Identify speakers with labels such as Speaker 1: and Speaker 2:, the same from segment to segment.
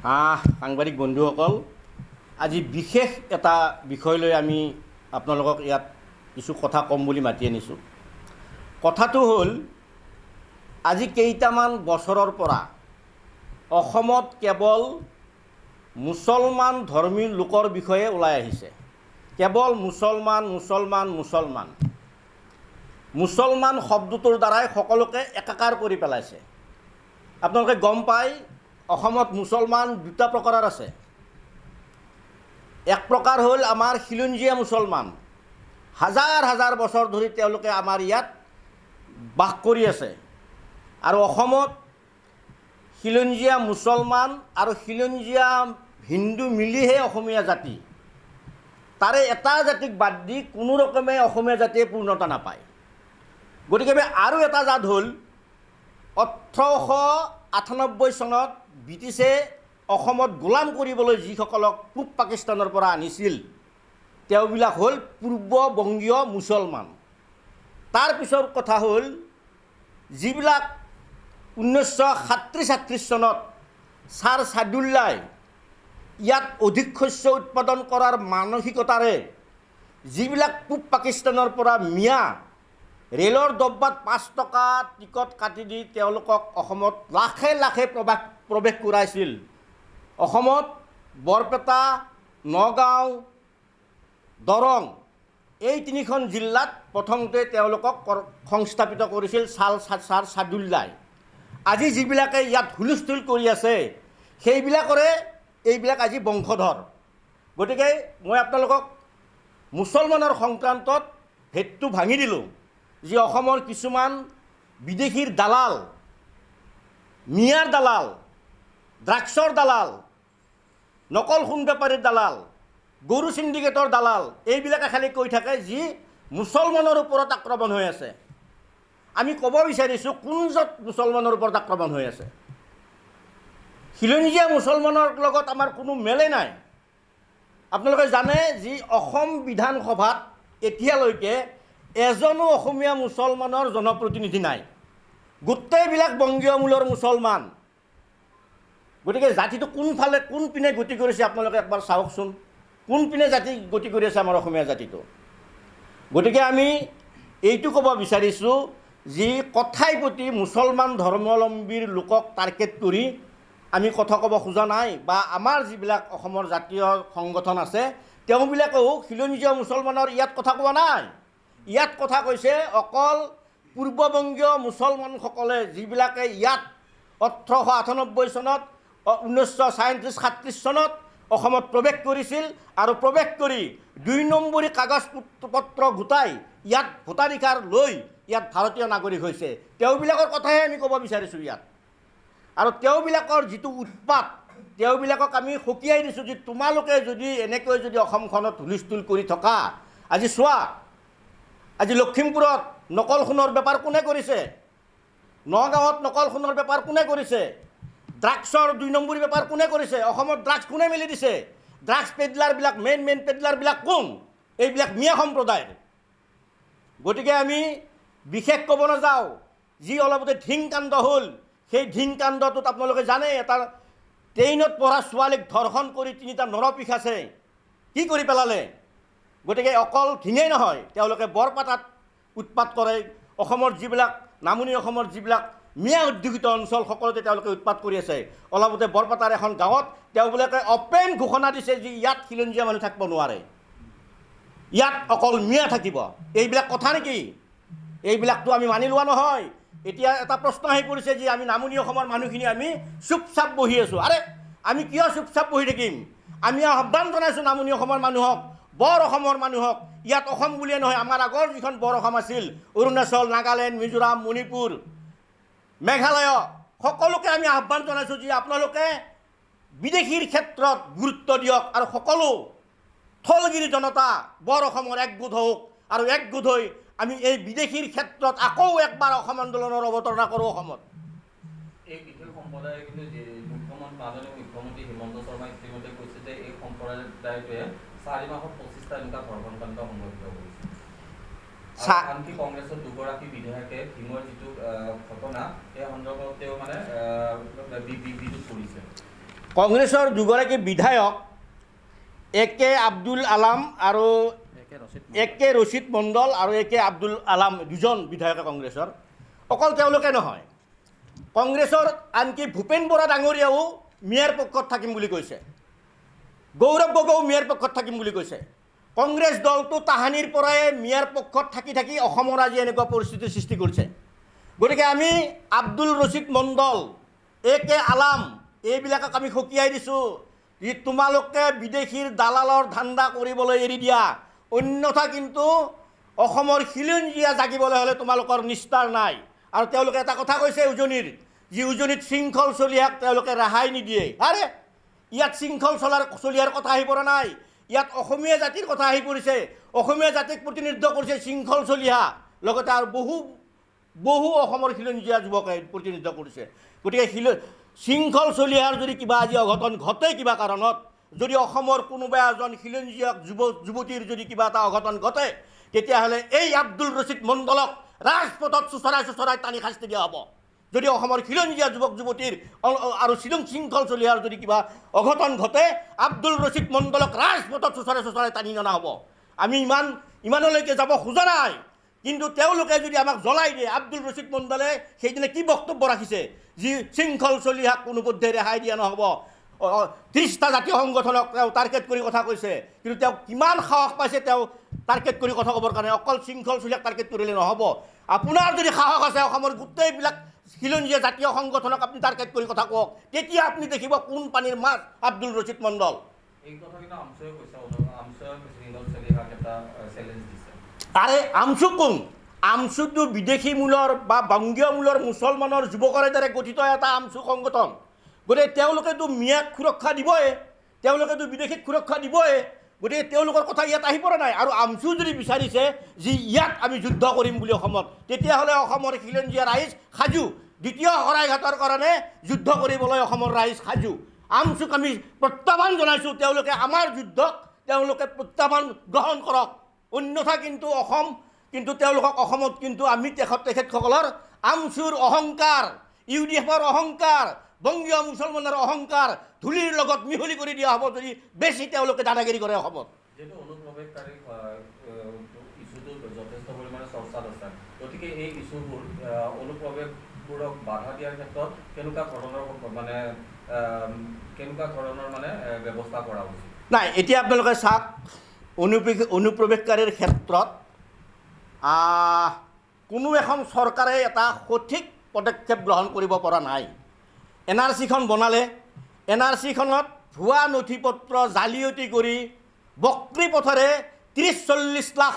Speaker 1: সাংবাদিক বন্ধুসকল, আজি বিশেষ এটা বিষয় লৈ আমি আপোনালোকক ইয়াত কিছু কথা ক'ম বুলি মাতি আনিছোঁ। কথাটো হ'ল, আজি কেইটামান বছৰৰ পৰা অসমত কেৱল মুছলমান ধৰ্মী লোকৰ বিষয়ে ওলাই আহিছে। কেৱল মুছলমান মুছলমান মুছলমান মুছলমান শব্দটোৰ দ্বাৰাই সকলোকে একাকাৰ কৰি পেলাইছে। আপোনালোকে গম পায়, অসমত মুছলমান দুটা প্ৰকাৰৰ আছে। এক প্ৰকাৰ হ'ল আমাৰ খিলঞ্জীয়া মুছলমান। হাজাৰ হাজাৰ বছৰ ধৰি তেওঁলোকে আমাৰ ইয়াত বাস কৰি আছে। আৰু অসমত খিলঞ্জীয়া মুছলমান আৰু খিলঞ্জীয়া হিন্দু মিলিহে অসমীয়া জাতি। তাৰে এটা জাতিক বাদ দি কোনো ৰকমে অসমীয়া জাতিয়ে পূৰ্ণতা নাপায়। গতিকে আৰু এটা জাত হ'ল 1898 চনত ব্ৰিটিছে অসমত গোলাম কৰিবলৈ যিসকলক পূব পাকিস্তানৰ পৰা আনিছিল, তেওঁবিলাক হ'ল পূৰ্ববংগীয় মুছলমান। তাৰ পিছৰ কথা হ'ল, যিবিলাক 1937 চনত ছাৰ ছাদুল্লাই ইয়াত অধিক শস্য উৎপাদন কৰাৰ মানসিকতাৰে যিবিলাক পূব পাকিস্তানৰ পৰা মিয়া ৰেলৰ ডব্বাত 5 টকা টিকট কাটি দি তেওঁলোকক অসমত লাখে লাখে প্ৰৱেশ কৰাইছিল। অসমত বৰপেটা, নগাঁও, দৰং এই তিনিখন জিলাত প্ৰথমতে তেওঁলোকক সংস্থাপিত কৰিছিল ছাৰ ছাদুল্লাই। আজি যিবিলাকে ইয়াত হুলস্থুল কৰি আছে, সেইবিলাকৰে এইবিলাক আজি বংশধৰ। গতিকে মই আপোনালোকক মুছলমানৰ সংক্ৰান্তত ভেদটো ভাঙি দিলোঁ, যি অসমৰ কিছুমান বিদেশীৰ দালাল, মিয়াৰ দালাল, ড্ৰাগছৰ দালাল, নকল সোণ বেপাৰীৰ দালাল, গৰু চিণ্ডিকেটৰ দালাল, এইবিলাকে খালি কৈ থাকে যি মুছলমানৰ ওপৰত আক্ৰমণ হৈ আছে। আমি ক'ব বিচাৰিছোঁ, কোনজত মুছলমানৰ ওপৰত আক্ৰমণ হৈ আছে? খিলঞ্জীয়া মুছলমানৰ লগত আমাৰ কোনো মেলে নাই। আপোনালোকে জানে, যি অসম বিধানসভাত এতিয়ালৈকে এজনো অসমীয়া মুছলমানৰ জনপ্ৰতিনিধি নাই। গোটেইবিলাক বংগীয় মূলৰ মুছলমান। গতিকে জাতিটো কোনফালে কোনপিনে গতি কৰিছে আপোনালোকে একবাৰ চাওকচোন। কোনপিনে জাতি গতি কৰি আছে আমাৰ অসমীয়া জাতিটো? গতিকে আমি এইটো ক'ব বিচাৰিছোঁ, যি কথাই প্ৰতি মুছলমান ধৰ্মাৱলম্বীৰ লোকক টাৰ্গেট কৰি আমি কথা ক'ব খোজা নাই, বা আমাৰ যিবিলাক অসমৰ জাতীয় সংগঠন আছে তেওঁবিলাকেও খিলঞ্জীয়া মুছলমানৰ ইয়াত কথা কোৱা নাই। ইয়াত কথা কৈছে অকল পূৰ্ববংগীয় মুছলমানসকলে, যিবিলাকে ইয়াত 1898 চনত 1937 চনত অসমত প্ৰৱেশ কৰিছিল আৰু প্ৰৱেশ কৰি 2 নম্বৰী কাগজ পত্ৰ গোটাই ইয়াত ভোটাধিকাৰ লৈ ইয়াত ভাৰতীয় নাগৰিক হৈছে, তেওঁবিলাকৰ কথাহে আমি ক'ব বিচাৰিছোঁ ইয়াত। আৰু তেওঁবিলাকৰ যিটো উৎপাত, তেওঁবিলাকক আমি সকীয়াই দিছোঁ, যে তোমালোকে যদি এনেকৈ যদি অসমখনত হুলস্থুল কৰি থকা, আজি চোৱা, আজি লখিমপুৰত নকল সোণৰ বেপাৰ কোনে কৰিছে? নগাঁৱত নকল সোণৰ বেপাৰ কোনে কৰিছে? ড্ৰাগছৰ 2 নম্বৰী বেপাৰ কোনে কৰিছে? অসমত ড্ৰাগছ কোনে মেলি দিছে? ড্ৰাগছ পেডলাৰবিলাক, মেইন পেডলাৰবিলাক কোন? এইবিলাক মিয়া সম্প্ৰদায়ৰ। গতিকে আমি বিশেষ ক'ব নাযাওঁ। যি অলপতে ধিংকাণ্ড হ'ল, সেই ধিংকাণ্ডটোত আপোনালোকে জানে, এটা ট্ৰেইনত পঢ়া ছোৱালীক ধৰ্ষণ কৰি 3টা নৰপিশাচে কি কৰি পেলালে। গতিকে অকল ধিঙেই নহয়, তেওঁলোকে বৰপেটাত উৎপাত কৰে। অসমৰ যিবিলাক নামনি অসমৰ যিবিলাক মিয়া অধ্যুষিত অঞ্চল সকলোতে তেওঁলোকে উৎপাত কৰি আছে। অলপতে বৰপেটাৰ এখন গাঁৱত তেওঁবিলাকে অপেন ঘোষণা দিছে, যে ইয়াত খিলঞ্জীয়া মানুহ থাকিব নোৱাৰে, ইয়াত অকল মিয়া থাকিব। এইবিলাক কথা নেকি? এইবিলাকতো আমি মানি লোৱা নহয়। এতিয়া এটা প্ৰশ্ন আহি পৰিছে, যে আমি নামনি অসমৰ মানুহখিনি আমি চুপচাপ বহি আছোঁ। আৰে, আমি কিয় চুপচাপ বহি থাকিম? আমি আহ্বান জনাইছোঁ নামনি অসমৰ মানুহক, বৰ অসমৰ মানুহক। ইয়াত অসম বুলিয়ে নহয়, আমাৰ আগৰ যিখন বৰ অসম আছিল, অৰুণাচল, নাগালেণ্ড, মিজোৰাম, মণিপুৰ, মেঘালয়, সকলোকে আমি আহ্বান জনাইছোঁ, যে আপোনালোকে বিদেশীৰ ক্ষেত্ৰত গুৰুত্ব দিয়ক, আৰু সকলো থলগিৰি জনতা বৰ অসমৰ একগোট হওক, আৰু একগোট হৈ আমি এই বিদেশীৰ ক্ষেত্ৰত আকৌ একবাৰ অসম আন্দোলনৰ অৱতাৰণা কৰোঁ অসমত।
Speaker 2: এই বিশেষ সম্প্ৰদায়ে কিন্তু মাননীয় মুখ্যমন্ত্ৰী হিমন্ত শৰ্মাই ইতিমধ্যে কৈছে যে এই সম্প্ৰদায়টোৱে 4 মাহত 25টা এনেকুৱা ধৰ্ষণকাণ্ড সংঘটিত কৰিছে। আনকি কংগ্ৰেছৰ 2গৰাকী বিধায়কে ভীমৰ যিটো ঘটনা, সেই সন্দৰ্ভত তেওঁ মানে বিদ্যুৎ কৰিছে।
Speaker 1: কংগ্ৰেছৰ দুগৰাকী বিধায়ক এ কে আব্দুল আলাম আৰু এ কে ৰচিদ মণ্ডল আৰু এ কে আব্দুল আলাম দুজন বিধায়কে কংগ্ৰেছৰ অকল তেওঁলোকে নহয় কংগ্ৰেছৰ আনকি ভূপেন বৰা ডাঙৰীয়াও মেয়ৰ পক্ষত থাকিম বুলি কৈছে গৌৰৱ গগৈও মেয়ৰ পক্ষত থাকিম বুলি কৈছে কংগ্ৰেছ দলটো তাহানিৰ পৰাই মেয়ৰ পক্ষত থাকি থাকি অসমৰ আজি এনেকুৱা পৰিস্থিতিৰ সৃষ্টি কৰিছে গতিকে আমি আব্দুল ৰচিদ মণ্ডল এ কে আলাম এইবিলাকক আমি সকীয়াই দিছোঁ যে তোমালোকে বিদেশীৰ দালালৰ ধান্দা কৰিবলৈ এৰি দিয়া অন্যথা কিন্তু অসমৰ খিলঞ্জীয়া জাগিবলৈ হ'লে তোমালোকৰ নিস্তাৰ নাই আৰু তেওঁলোকে এটা কথা কৈছে উজনিৰ যি উজনিত শৃংখল চলিয়াক তেওঁলোকে ৰেহাই নিদিয়ে আৰে ইয়াত শৃংখল চলিয়াৰ কথা আহি পৰা নাই ইয়াত অসমীয়া জাতিৰ কথা আহি পৰিছে অসমীয়া জাতিক প্ৰতিনিধিত্ব কৰিছে শৃংখল চলিয়া লগতে আৰু বহু অসমৰ খিলঞ্জীয়া যুৱকে প্ৰতিনিধিত্ব কৰিছে গতিকে শৃংখল চলিয়াৰ যদি কিবা আজি অঘটন ঘটে কিবা কাৰণত যদি অসমৰ কোনোবা এজন খিলঞ্জীয়া যুৱতীৰ যদি কিবা এটা অঘটন ঘটে তেতিয়াহ'লে এই আব্দুল ৰচিদ মণ্ডলক ৰাজপথত চুচৰাই টানি শাস্তি দিয়া হ'ব যদি অসমৰ খিলঞ্জীয়া যুৱক যুৱতীৰ আৰু শৃংখল চলিয়াৰ যদি কিবা অঘটন ঘটে আব্দুল ৰচিদ মণ্ডলক ৰাজপথত চুচৰাই টানি অনা হ'ব আমি ইমানলৈকে যাব খোজা নাই কিন্তু তেওঁলোকে যদি আমাক জ্বলাই দিয়ে আব্দুল ৰচিদ মণ্ডলে সেইদিনা কি বক্তব্য ৰাখিছে যি শৃংখল চলিয়াক কোনোপধ্যে ৰেহাই দিয়া নহ'ব 30টা জাতীয় সংগঠনক তেওঁ টাৰ্গেট কৰি কথা কৈছে কিন্তু তেওঁ কিমান সাহস পাইছে তেওঁ টাৰ্গেট কৰি কথা ক'বৰ কাৰণে অকল শৃংখল চলিয়াক টাৰ্গেট কৰিলে নহ'ব আপোনাৰ যদি সাহস আছে অসমৰ গোটেইবিলাক খিলঞ্জীয়া জাতীয় সংগঠনক আপুনি টাৰ্গেট কৰি কথা কওক তেতিয়া আপুনি দেখিব কোন পানীৰ মাছ আব্দুল ৰচিদ মণ্ডল
Speaker 2: এই কথা কিন্তু আমচয়ে কৈছে আমচয়ে শৃংখল চলিয়াক এটা চ্যালেঞ্জ দিছে
Speaker 1: আৰে আমচু কোন আমচুটো বিদেশী মূলৰ বা বংগীয় মূলৰ মুছলমানৰ যুৱকৰে দ্বাৰা গঠিত এটা আমচু সংগঠন গতিকে তেওঁলোকেতো মিয়াক সুৰক্ষা দিবই তেওঁলোকেতো বিদেশীক সুৰক্ষা দিবই গতিকে তেওঁলোকৰ কথা ইয়াত আহি পৰা নাই আৰু আমচু যদি বিচাৰিছে যে ইয়াত আমি যুদ্ধ কৰিম বুলি অসমত তেতিয়াহ'লে অসমৰ খিলঞ্জীয়া ৰাইজ সাজু দ্বিতীয় শৰাইঘাটৰ কাৰণে যুদ্ধ কৰিবলৈ অসমৰ ৰাইজ সাজু আমচুক আমি প্ৰত্যাহ্বান জনাইছোঁ তেওঁলোকে আমাৰ যুদ্ধক তেওঁলোকে প্ৰত্যাহ্বান গ্ৰহণ কৰক অন্যথা কিন্তু তেওঁলোকক অসমত কিন্তু আমি তেখেতসকলৰ আমচুৰ অহংকাৰ UDFৰ অহংকাৰ বংগীয় মুছলমানৰ অহংকাৰ ধূলিৰ লগত মিহলি কৰি দিয়া হ'ব যদি বেছি তেওঁলোকে দাদাগিৰি কৰে অসমত
Speaker 2: যেটো অনুপ্ৰৱেশকাৰী ইছ্যুটো যথেষ্ট পৰিমাণে চৰ্চাত আছে গতিকে এই ইছ্যুবোৰ অনুপ্ৰৱেশবোৰক বাধা দিয়াৰ ক্ষেত্ৰত কেনেকুৱা ধৰণৰ মানে ব্যৱস্থা কৰা উচিত
Speaker 1: নাই এতিয়া আপোনালোকে চাওক অনুপ্ৰৱেশকাৰীৰ ক্ষেত্ৰত কোনো এখন চৰকাৰে এটা সঠিক পদক্ষেপ গ্ৰহণ কৰিব পৰা নাই NRCখন বনালে NRCখনত ভুৱা নথি পত্ৰ জালিয়াতি কৰি বক্ৰী পথেৰে 30-40 লাখ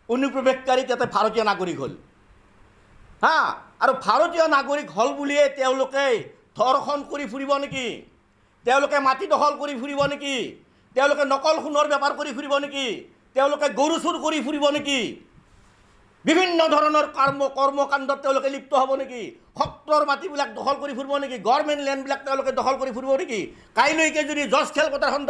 Speaker 1: অনুপ্ৰৱেশকাৰী তাতে ভাৰতীয় নাগৰিক হ'ল আৰু ভাৰতীয় নাগৰিক হ'ল বুলিয়ে তেওঁলোকে ধৰ্ষণ কৰি ফুৰিব নেকি তেওঁলোকে মাটি দখল কৰি ফুৰিব নেকি তেওঁলোকে নকল সোণৰ বেপাৰ কৰি ফুৰিব নেকি তেওঁলোকে গৰু চুৰ কৰি ফুৰিব নেকি বিভিন্ন ধৰণৰ কৰ্মকাণ্ডত তেওঁলোকে লিপ্ত হ'ব নেকি সত্ৰৰ মাটিবিলাক দখল কৰি ফুৰিব নেকি গভৰ্ণমেণ্ট লেণ্ডবিলাক তেওঁলোকে দখল কৰি ফুৰিব নেকি কাইলৈকে যদি জজ খেলপথাৰখন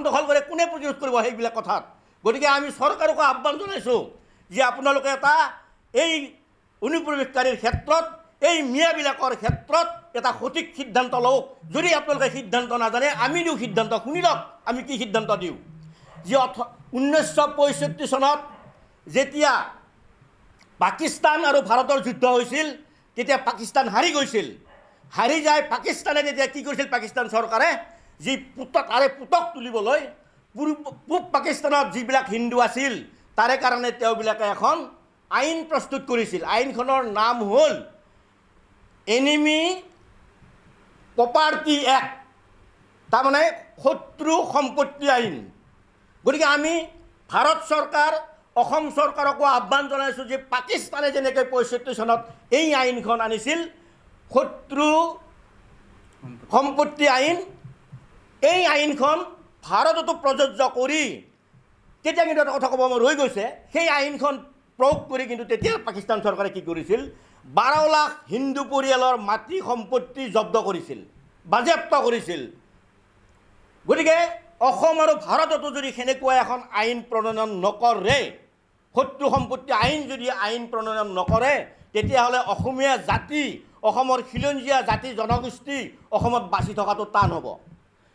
Speaker 1: দখল কৰে কোনে প্ৰতিৰোধ কৰিব সেইবিলাক কথাত গতিকে আমি চৰকাৰকো আহ্বান জনাইছোঁ যে আপোনালোকে এটা এই অনুপ্ৰৱেশকাৰীৰ ক্ষেত্ৰত এই মিয়াবিলাকৰ ক্ষেত্ৰত এটা সঠিক সিদ্ধান্ত লওক যদি আপোনালোকে সিদ্ধান্ত নাজানে আমি দিওঁ সিদ্ধান্ত শুনি লওক আমি কি সিদ্ধান্ত দিওঁ যে 1965 চনত যেতিয়া পাকিস্তান আৰু ভাৰতৰ যুদ্ধ হৈছিল তেতিয়া পাকিস্তান হাৰি গৈছিল হাৰি যায় পাকিস্তানে তেতিয়া কি কৰিছিল পাকিস্তান চৰকাৰে যি পুতক তুলিবলৈ পূব পাকিস্তানত যিবিলাক হিন্দু আছিল তাৰে কাৰণে তেওঁবিলাকে এখন আইন প্ৰস্তুত কৰিছিল আইনখনৰ নাম হ'ল এনিমি প্ৰপাৰ্টি এক্ট তাৰমানে শত্ৰু সম্পত্তি আইন গতিকে আমি ভাৰত চৰকাৰ অসম চৰকাৰকো আহ্বান জনাইছোঁ যে পাকিস্তানে যেনেকৈ 65 চনত এই আইনখন আনিছিল শত্ৰু সম্পত্তি আইন এই আইনখন ভাৰততো প্ৰযোজ্য কৰি তেতিয়া কিন্তু এটা কথা ক'ব মই ৰৈ গৈছে সেই আইনখন প্ৰয়োগ কৰি কিন্তু তেতিয়া পাকিস্তান চৰকাৰে কি কৰিছিল 12 লাখ হিন্দু পৰিয়ালৰ মাটি সম্পত্তি জব্দ কৰিছিল বাজেয়াপ্ত কৰিছিল গতিকে অসম আৰু ভাৰততো যদি সেনেকুৱা এখন আইন প্ৰণয়ন নকৰে শত্ৰু সম্পত্তি আইন যদি আইন প্ৰণয়ন নকৰে তেতিয়াহ'লে অসমীয়া জাতি অসমৰ খিলঞ্জীয়া জাতি জনগোষ্ঠী অসমত বাচি থকাটো টান হ'ব।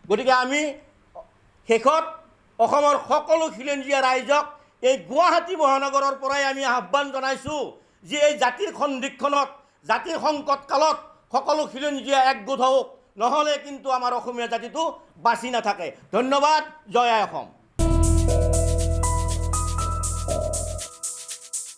Speaker 1: গতিকে আমি শেষত অসমৰ সকলো খিলঞ্জীয়া ৰাইজক এই গুৱাহাটী মহানগৰৰ পৰাই আমি আহ্বান জনাইছোঁ যে এই জাতিৰ সন্ধিক্ষণত, জাতিৰ সংকট কালত সকলো খিলঞ্জীয়া একগোট হওক, নহ'লে কিন্তু আমাৰ অসমীয়া জাতিটো বাচি নাথাকে। ধন্যবাদ। জয় আই অসম।